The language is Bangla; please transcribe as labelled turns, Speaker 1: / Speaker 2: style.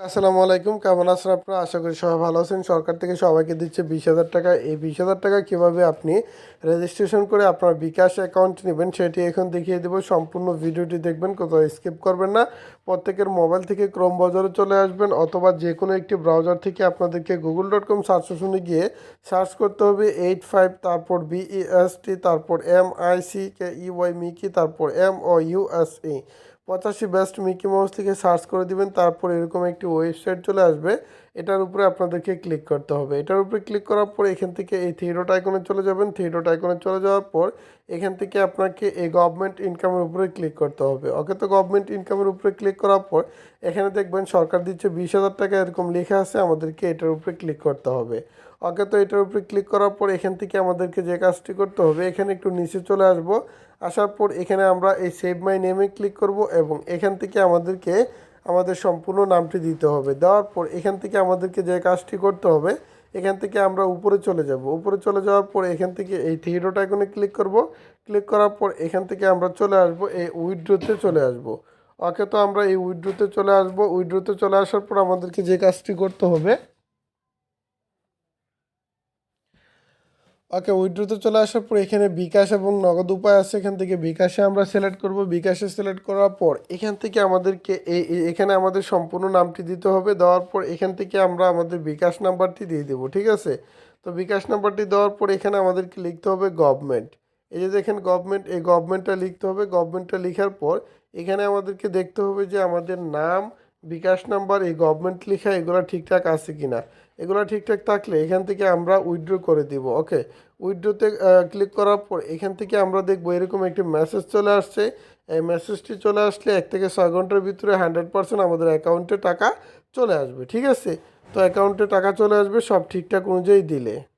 Speaker 1: আসসালামু আলাইকুম, কেমন আছেন আপনারা? আশা করি সবাই ভালো আছেন। সরকার থেকে সবাইকে দিচ্ছে 20,000 টাকা। এই 20,000 টাকা কীভাবে আপনি রেজিস্ট্রেশন করে আপনার বিকাশ অ্যাকাউন্ট নেবেন সেটি এখন দেখিয়ে দেবো। সম্পূর্ণ ভিডিওটি দেখবেন, কোথাও স্কিপ করবেন না। প্রত্যেকের মোবাইল থেকে ক্রোম ব্রাউজারে চলে আসবেন অথবা যে কোনো একটি ব্রাউজার থেকে আপনাদেরকে google.com সার্চ অপশনে গিয়ে সার্চ করতে হবে 85, তারপর BEST, তারপর MICKEY মিকি, তারপর MOUSE 85 বেস্ট মিকি মাউস থেকে সার্চ করে দিবেন। তারপর এরকম একটি ওয়েবসাইট চলে আসবে, এটার উপরে আপনাদেরকে ক্লিক করতে হবে। এটার উপরে ক্লিক করার পর এখান থেকে এই থ্রি ডট আইকনে চলে যাবেন। থ্রি ডট আইকনে চলে যাওয়ার পর এখান থেকে আপনাকে এই গভর্নমেন্ট ইনকামের উপরে ক্লিক করতে হবে। ওকে, তো গভর্নমেন্ট ইনকামের উপরে ক্লিক করার পর এখানে দেখবেন সরকার দিচ্ছে 20,000 টাকা, এরকম লেখা আছে। আমাদেরকে এটার উপরে ক্লিক করতে হবে। ওকে, তো এটার উপরে ক্লিক করার পর এখান থেকে আমাদেরকে যে কাজটি করতে হবে, এখানে একটু নিচে চলে আসবো। আসার পর এখানে আমরা এই সেভ মাই নেমে ক্লিক করব এবং এখান থেকে আমাদেরকে আমাদের সম্পূর্ণ নামটি দিতে হবে। দেওয়ার পর এখান থেকে আমাদেরকে যে কাজটি করতে হবে, এখান থেকে আমরা উপরে চলে যাব। উপরে চলে যাওয়ার পর এখান থেকে এই থ্রি ডট আইকনে ক্লিক করব। ক্লিক করার পর এখান থেকে আমরা চলে আসব এই উইথড্রোতে চলে আসব। ওকে, তো আমরা এই উইথড্রোতে চলে আসব। উইথড্রোতে চলে আসার পর আমাদেরকে যে কাজটি করতে হবে, ওকে, উইথড্রোতে চলে আসার পর এখানে বিকাশ এবং নগদ উপায় আছে। এখান থেকে বিকাশে আমরা সিলেক্ট করব। বিকাশে সিলেক্ট করার পর এখান থেকে আমাদেরকে এখানে আমাদের সম্পূর্ণ নামটি দিতে হবে। দেওয়ার পর এখান থেকে আমরা আমাদের বিকাশ নাম্বারটি দিয়ে দেবো, ঠিক আছে? তো বিকাশ নাম্বারটি দেওয়ার পর এখানে আমাদেরকে লিখতে হবে গভর্নমেন্ট। এই যে দেখেন গভর্নমেন্ট, এই গভর্নমেন্টটা লিখতে হবে। গভর্নমেন্টটা লেখার পর এখানে আমাদেরকে দেখতে হবে যে আমাদের নাম, বিকাশ নাম্বার, এই গভর্নমেন্ট লেখা এগুলো ঠিকঠাক আছে কিনা। এগুলো ঠিকঠাক থাকলে এখান থেকে আমরা উইথড্র করে দিব। ওকে, উইথড্রোতে ক্লিক করার পর এখান থেকে আমরা দেখবো এরকম একটি মেসেজ চলে আসছে। এই মেসেজটি চলে আসলে 1 থেকে 6 ঘন্টার ভিতরে 100% আমাদের অ্যাকাউন্টে টাকা চলে আসবে, ঠিক আছে? তো অ্যাকাউন্টে টাকা চলে আসবে সব ঠিকঠাক অনুযায়ী দিলে।